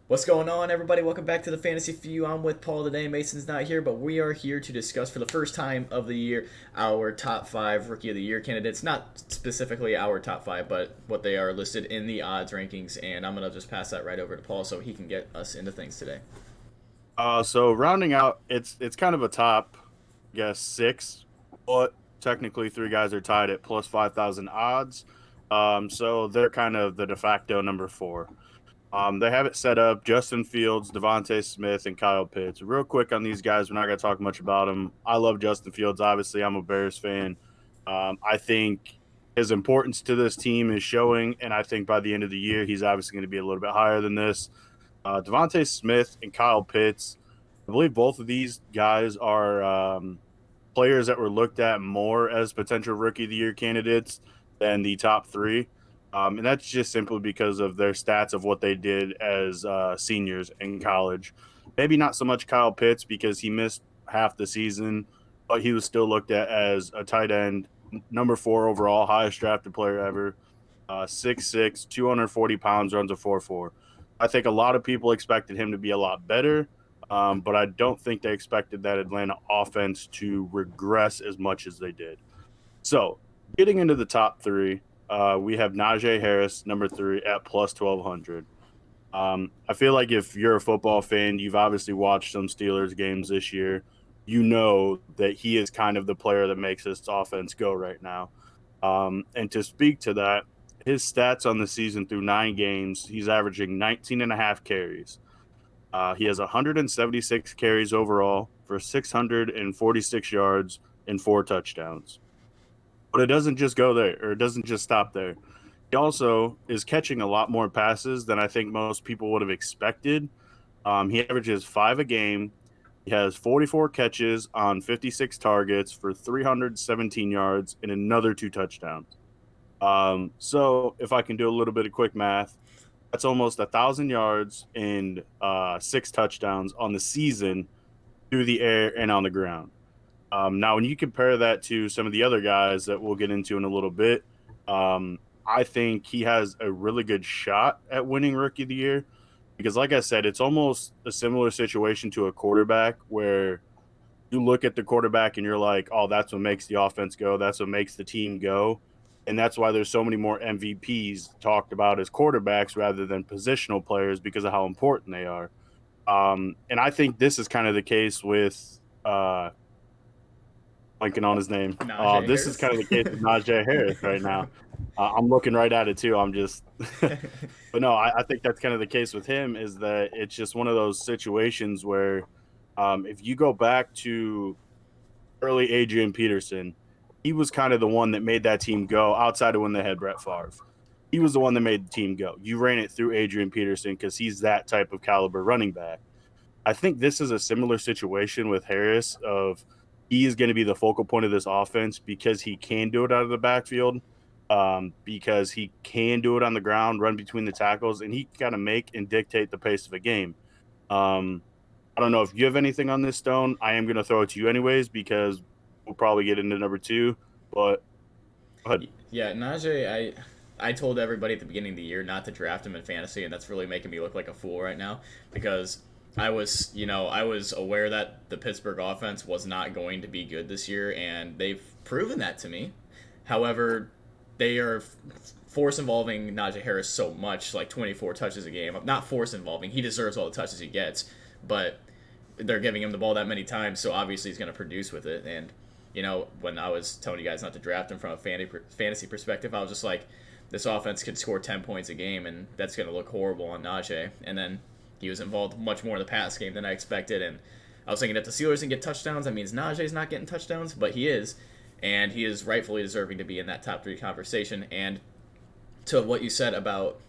What's going on, everybody? Welcome back to the Fantasy Few. I'm with Paul today. Mason's not here, but we are here to discuss for the first time of the year our top five Rookie of the Year candidates. Not specifically our top five, but what they are listed in the odds rankings. And I'm going to just pass that right over to Paul so he can get us into things today. So rounding out, it's kind of a top, I guess six, but technically three guys are tied at plus 5,000 odds. So they're kind of the de facto number four. They have it set up: Justin Fields, Devontae Smith, and Kyle Pitts. Real quick on these guys, we're not going to talk much about them. I love Justin Fields. Obviously, I'm a Bears fan. I think his importance to this team is showing, and I think by the end of the year, he's obviously going to be a little bit higher than this. Devontae Smith and Kyle Pitts. I believe both of these guys are players that were looked at more as potential Rookie of the Year candidates than the top three. And that's just simply because of their stats of what they did as seniors in college. Maybe not so much Kyle Pitts because he missed half the season, but he was still looked at as a tight end, number four overall, highest drafted player ever. 6'6", 240 pounds, runs a 4.4. I think a lot of people expected him to be a lot better, but I don't think they expected that Atlanta offense to regress as much as they did. So, getting into the top three, we have Najee Harris, number three, at plus 1,200. I feel like if you're a football fan, you've obviously watched some Steelers games this year. You know that he is kind of the player that makes this offense go right now. And to speak to that, his stats on the season through 9 games, he's averaging 19 and a half carries. He has 176 carries overall for 646 yards and 4 touchdowns. But it doesn't just go there, or it doesn't just stop there. He also is catching a lot more passes than I think most people would have expected. He averages 5 a game. He has 44 catches on 56 targets for 317 yards and another 2 touchdowns. So if I can do a little bit of quick math, that's almost 1,000 yards and 6 touchdowns on the season through the air and on the ground. Now, when you compare that to some of the other guys that we'll get into in a little bit, I think he has a really good shot at winning Rookie of the Year because, like I said, it's almost a similar situation to a quarterback where you look at the quarterback and you're like, oh, that's what makes the offense go. That's what makes the team go. And that's why there's so many more MVPs talked about as quarterbacks rather than positional players because of how important they are. And I think this is kind of the case with blanking on his name. Najee This is Harris? kind of the case with Najee Harris right now. I'm looking right at it too. I'm just, but no, I think that's kind of the case with him. Is that it's just one of those situations where, if you go back to early Adrian Peterson, he was kind of the one that made that team go. Outside of when they had Brett Favre, he was the one that made the team go. You ran it through Adrian Peterson because he's that type of caliber running back. I think this is a similar situation with Harris of he is going to be the focal point of this offense because he can do it out of the backfield, because he can do it on the ground, run between the tackles, and he can kind of make and dictate the pace of a game. Um, I don't know if you have anything on this, Stone. I am going to throw it to you anyways because we'll probably get into number two. But go ahead. Yeah, Najee, I told everybody at the beginning of the year not to draft him in fantasy, and that's really making me look like a fool right now because I was aware that the Pittsburgh offense was not going to be good this year, and they've proven that to me. However, they are force involving Najee Harris so much, like 24 touches a game. Not force involving; he deserves all the touches he gets, but they're giving him the ball that many times, so obviously he's going to produce with it. And when I was telling you guys not to draft him from a fantasy perspective, I was just like, this offense could score 10 points a game, and that's going to look horrible on Najee. And then he was involved much more in the pass game than I expected. And I was thinking if the Steelers didn't get touchdowns, that means Najee's not getting touchdowns, but he is. And he is rightfully deserving to be in that top three conversation. And to what you said about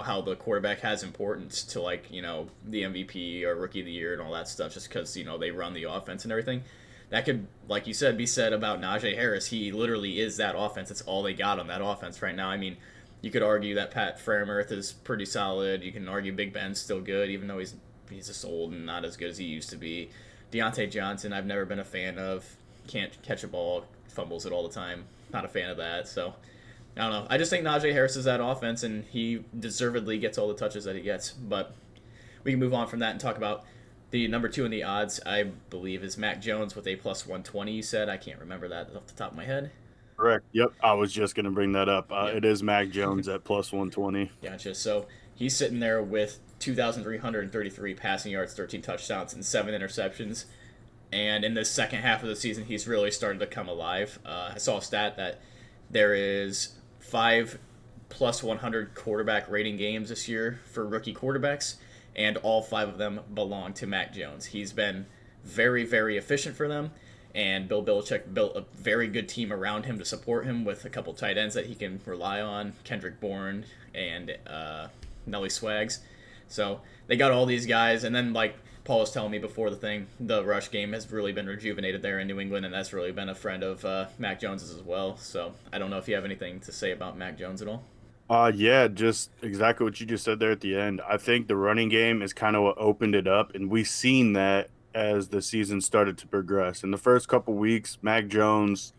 how the quarterback has importance to the MVP or rookie of the year and all that stuff just because they run the offense and everything, that could, like you said, be said about Najee Harris. He literally is that offense. It's all they got on that offense right now. I mean, you could argue that Pat Freiermuth is pretty solid. You can argue Big Ben's still good, even though he's just old and not as good as he used to be. Deontay Johnson, I've never been a fan of. Can't catch a ball, fumbles it all the time. Not a fan of that. So I don't know. I just think Najee Harris is that offense, and he deservedly gets all the touches that he gets. But we can move on from that and talk about the number 2 in the odds. I believe is Mac Jones with a plus 120. You said I can't remember that off the top of my head. Correct. Yep. I was just going to bring that up. Yep. It is Mac Jones at plus 120. Gotcha. So he's sitting there with 2,333 passing yards, 13 touchdowns, and 7 interceptions. And in the second half of the season, he's really started to come alive. I saw a stat that there is 5 plus 100 quarterback rating games this year for rookie quarterbacks, and all 5 of them belong to Mac Jones. He's been very, very efficient for them, and Bill Belichick built a very good team around him to support him with a couple tight ends that he can rely on, Kendrick Bourne and Nelly Swags. So they got all these guys, and then like Paul was telling me before the thing, the rush game has really been rejuvenated there in New England, and that's really been a friend of Mac Jones's as well. So I don't know if you have anything to say about Mac Jones at all. Yeah, just exactly what you just said there at the end. I think the running game is kind of what opened it up, and we've seen that as the season started to progress. In the first couple weeks, Mac Jones,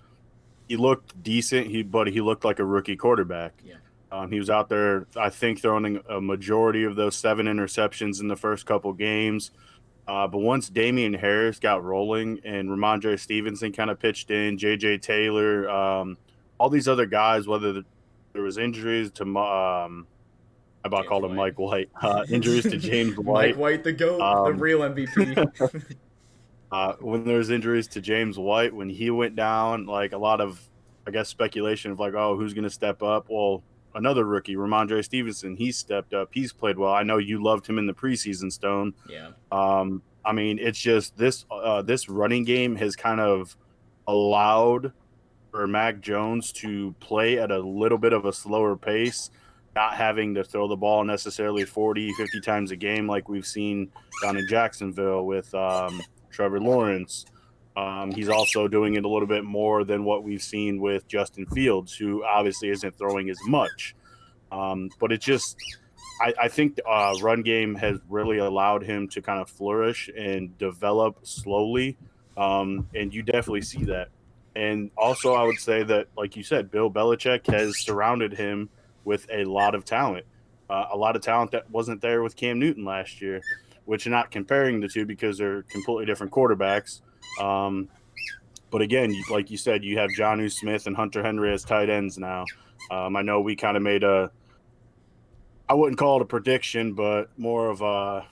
he looked decent, but he looked like a rookie quarterback. Yeah. He was out there, I think, throwing a majority of those 7 interceptions in the first couple games. But once Damian Harris got rolling and Ramondre Stevenson kind of pitched in, J.J. Taylor, all these other guys, whether there was injuries to I about James called him White. Mike White, injuries to James Mike White. White, the GOAT, the Um, real MVP. when there was injuries to James White, when he went down, like a lot of, I guess, speculation of like, oh, who's going to step up? Well, another rookie, Ramondre Stevenson, he stepped up. He's played well. I know you loved him in the preseason, Stone. Yeah. I mean, it's just this running game has kind of allowed for Mac Jones to play at a little bit of a slower pace, not having to throw the ball necessarily 40, 50 times a game like we've seen down in Jacksonville with Trevor Lawrence. He's also doing it a little bit more than what we've seen with Justin Fields, who obviously isn't throwing as much. But it's just, I think the run game has really allowed him to kind of flourish and develop slowly. And you definitely see that. And also, I would say that, like you said, Bill Belichick has surrounded him with a lot of talent that wasn't there with Cam Newton last year, which not comparing the two because they're completely different quarterbacks. Um, but again, like you said, you have Jonnu Smith and Hunter Henry as tight ends now. I know we kind of made I wouldn't call it a prediction, but more of a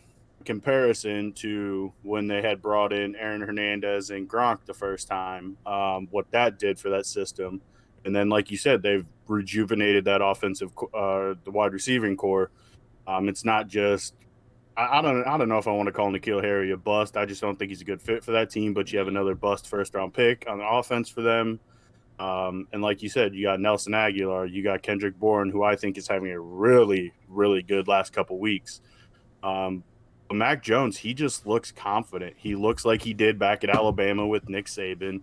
comparison to when they had brought in Aaron Hernandez and Gronk the first time, what that did for that system. And then, like you said, they've rejuvenated that the wide receiving core. It's not just I don't know if I want to call N'Keal Harry a bust. I just don't think he's a good fit for that team. But you have another bust first round pick on the offense for them. And like you said, you got Nelson Aguilar, you got Kendrick Bourne, who I think is having a really, really good last couple weeks. But Mac Jones, he just looks confident. He looks like he did back at Alabama with Nick Saban.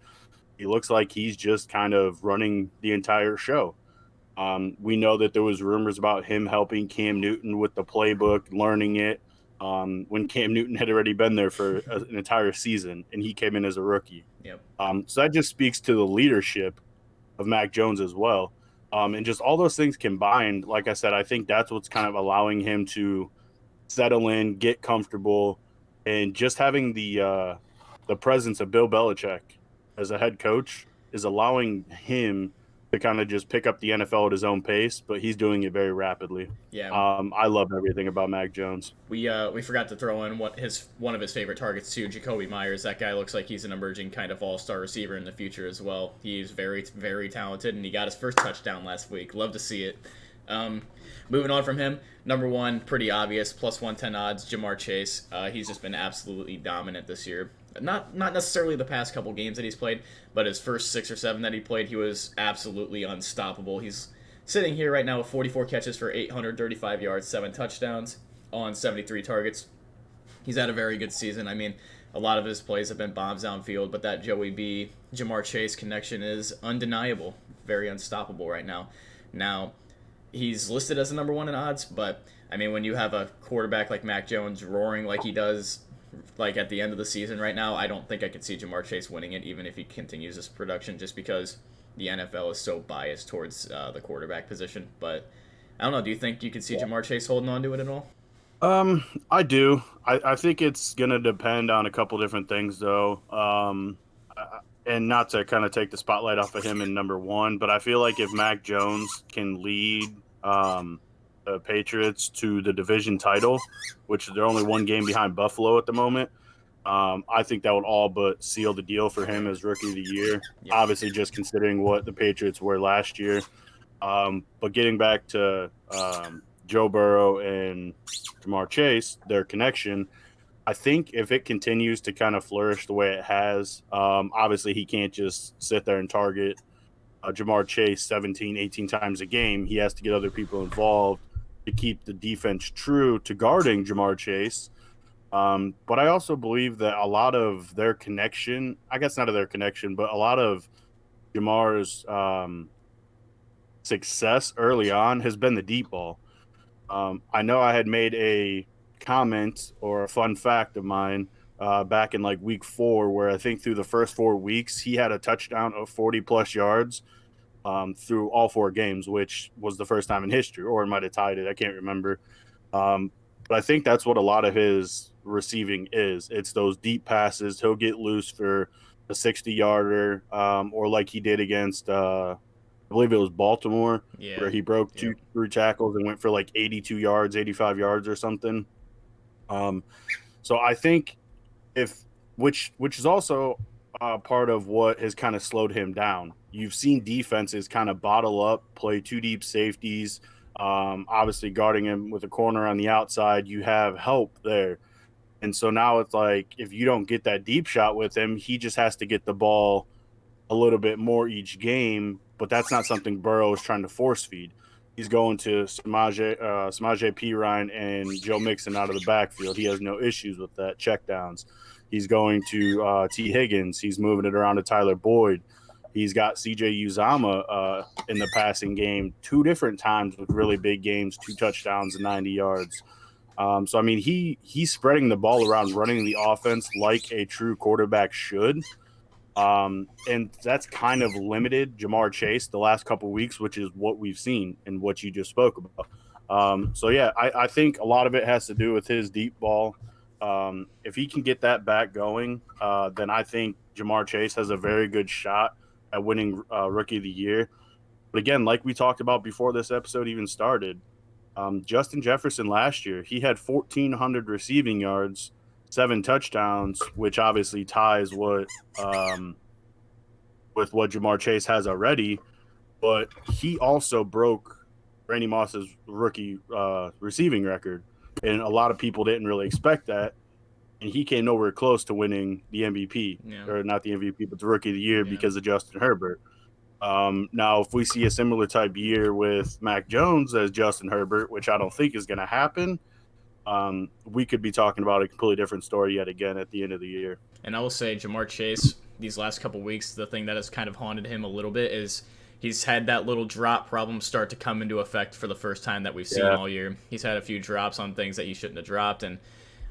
He looks like he's just kind of running the entire show. We know that there was rumors about him helping Cam Newton with the playbook, learning it, when Cam Newton had already been there for an entire season, and he came in as a rookie. Yep. So that just speaks to the leadership of Mac Jones as well. And just all those things combined, like I said, I think that's what's kind of allowing him to settle in, get comfortable, and just having the presence of Bill Belichick as a head coach is allowing him to kind of just pick up the NFL at his own pace, but he's doing it very rapidly. Yeah. I love everything about Mac Jones. We forgot to throw in one of his favorite targets too, Jacoby Myers. That guy looks like he's an emerging kind of all-star receiver in the future as well. He's very, very talented, and he got his first touchdown last week. Love to see it. Moving on from him, number 1, pretty obvious, plus 110 odds, Jamar Chase. He's just been absolutely dominant this year. Not necessarily the past couple games that he's played, but his first 6 or 7 that he played, he was absolutely unstoppable. He's sitting here right now with 44 catches for 835 yards, 7 touchdowns on 73 targets. He's had a very good season. I mean, a lot of his plays have been bombs downfield, but that Joey B, Jamar Chase connection is undeniable. Very unstoppable right now. Now, he's listed as the number 1 in odds, but I mean, when you have a quarterback like Mac Jones roaring like he does, like at the end of the season right now, I don't think I could see Jamar Chase winning it, even if he continues this production, just because the NFL is so biased towards the quarterback position. But I don't know. Do you think you could see Jamar Chase holding on to it at all? I do. I think it's gonna depend on a couple different things, though. And not to kind of take the spotlight off of him in number one, but I feel like if Mac Jones can lead the Patriots to the division title, which they're only one game behind Buffalo at the moment, I think that would all but seal the deal for him as rookie of the year. Yep. Obviously, just considering what the Patriots were last year. But getting back to Joe Burrow and Jamar Chase, their connection, I think if it continues to kind of flourish the way it has, obviously he can't just sit there and target Jamar Chase 17, 18 times a game. He has to get other people involved to keep the defense true to guarding Jamar Chase. But I also believe that a lot of their connection, I guess not of their connection, but a lot of Jamar's success early on has been the deep ball. I know I had made a comment or a fun fact of mine back in like week 4, where I think through the first 4 weeks, he had a touchdown of 40 plus yards through all 4 games, which was the first time in history, or it might have tied it. I can't remember. But I think that's what a lot of his receiving is. It's those deep passes. He'll get loose for a 60-yarder, or like he did against I believe it was Baltimore, Yeah. where he broke Yep. 2, 3 tackles and went for like 82 yards, 85 yards or something. Um, so I think if which is also part of what has kind of slowed him down. You've seen defenses kind of bottle up, play 2 deep safeties, obviously guarding him with a corner on the outside. You have help there. And so now it's like if you don't get that deep shot with him, he just has to get the ball a little bit more each game, that's not something Burrow is trying to force feed. He's going to Samaje Perine and Joe Mixon out of the backfield. He has no issues with that. Checkdowns. He's going to T. Higgins. He's moving it around to Tyler Boyd. He's got C.J. Uzama in the passing game 2 different times with really big games, 2 touchdowns and 90 yards. So I mean, he's spreading the ball around, running the offense like a true quarterback should. And that's kind of limited Jamar Chase the last couple of weeks, which is what we've seen and what you just spoke about. So yeah, I think a lot of it has to do with his deep ball. If he can get that back going, then I think Jamar Chase has a very good shot at winning Rookie of the Year. But again, like we talked about before this episode even started, Justin Jefferson last year, he had 1,400 receiving yards, 7 touchdowns, which obviously ties with what Jamar Chase has already. But he also broke Randy Moss's rookie receiving record, and a lot of people didn't really expect that. And he came nowhere close to winning the MVP, Yeah. or not the MVP, but the Rookie of the Year Yeah. because of Justin Herbert. Now, if we see a similar type year with Mac Jones as Justin Herbert, which I don't think is going to happen, we could be talking about a completely different story yet again at the end of the year. And I will say, Jamar Chase, these last couple weeks, the thing that has kind of haunted him a little bit is he's had that little drop problem start to come into effect for the first time that we've seen all year. He's had a few drops on things that he shouldn't have dropped, and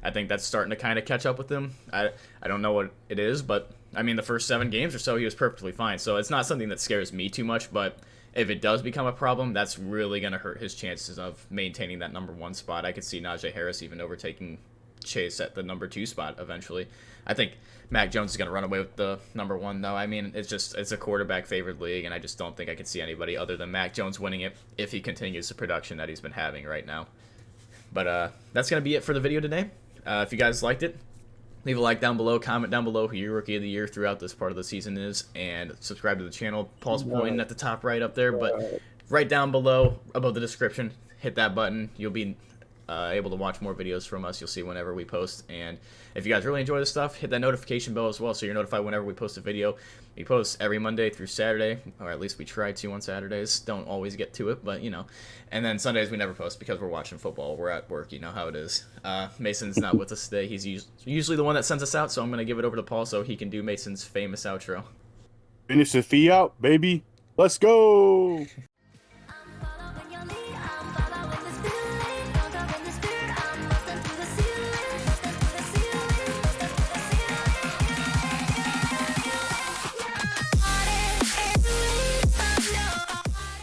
I think that's starting to kind of catch up with him. I don't know what it is, but I mean, the first 7 games or so, he was perfectly fine. So it's not something that scares me too much, but if it does become a problem, that's really going to hurt his chances of maintaining that number 1 spot. I could see Najee Harris even overtaking Chase at the number 2 spot eventually. I think Mac Jones is going to run away with the number 1, though. I mean, it's a quarterback favored league, and I just don't think I could see anybody other than Mac Jones winning it if he continues the production that he's been having right now. But that's going to be it for the video today. If you guys liked it, leave a like down below, comment down below who your Rookie of the Year throughout this part of the season is, and subscribe to the channel. Paul's pointing at the top right up there, but right down below, above the description, hit that button. You'll be able to watch more videos from us. You'll see whenever we post, and if you guys really enjoy this stuff, hit that notification bell as well so you're notified whenever we post a video. We post every Monday through Saturday, or at least we try to on Saturdays. Don't always get to it, but you know. And then Sundays we never post because we're watching football. We're at work, you know how it is. Mason's not with us today. He's usually the one that sends us out, so I'm going to give it over to Paul so he can do Mason's famous outro. Finish the fee out, baby. Let's go.